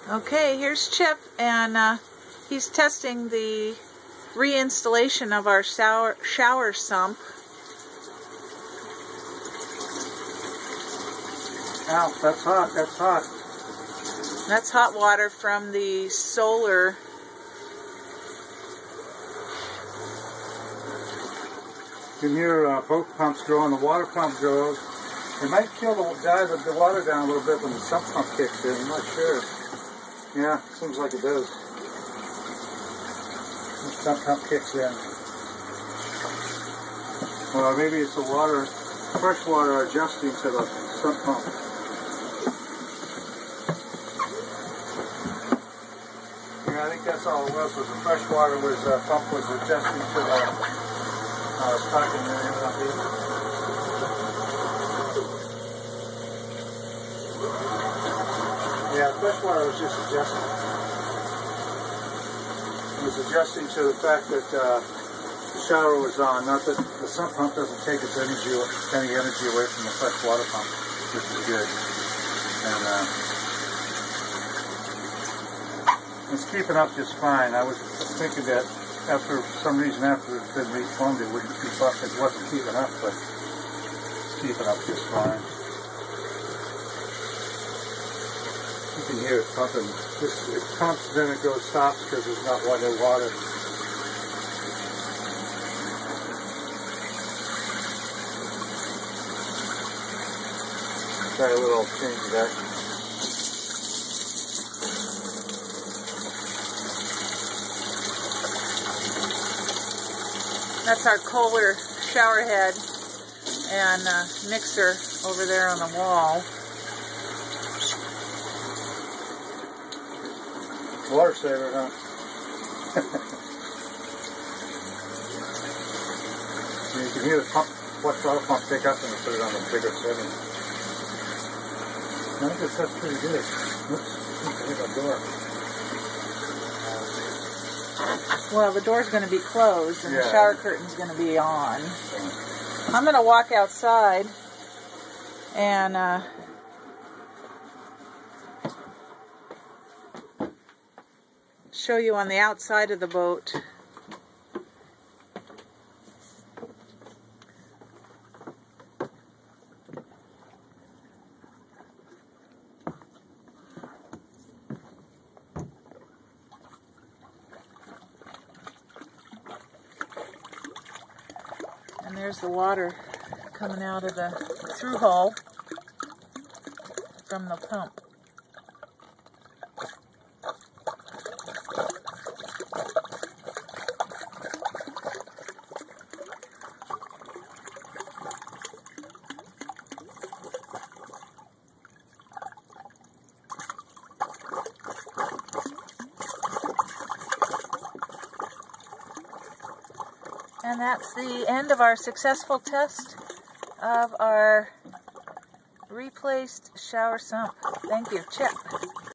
Okay, here's Chip, and he's testing the reinstallation of our shower sump. Ow, that's hot, that's hot. That's hot water from the solar. You can hear both pumps going. The water pump goes. It might kill the water down a little bit when the sump pump kicks in. I'm not sure. Yeah, seems like it does. The sump pump kicks in. Well, maybe it's the water, fresh water adjusting to the sump pump. Yeah, I think that's all it was the fresh water pump was adjusting to the stocking area. Yeah, fresh water was just adjusting. It was adjusting to the fact that the shower was on, not that the sump pump doesn't take any energy away from the fresh water pump, which is good. And it's keeping up just fine. I was thinking that after some reason after it's been replumbed it wouldn't keep up. It wasn't keeping up, but it's keeping up just fine. You can hear it pumping. It pumps, then it stops because there's not any water. Try a little change of that. That's our Kohler shower head and mixer over there on the wall. Water saver, huh? You can hear the pump, water pump pick up when you put it on the bigger setting. I guess that's pretty good. Oops, I hit the door. Well, the door's going to be closed and yeah. The shower curtain's going to be on. I'm going to walk outside and show you on the outside of the boat. And there's the water coming out of the through hole from the pump. And that's the end of our successful test of our replaced shower sump. Thank you, Chip.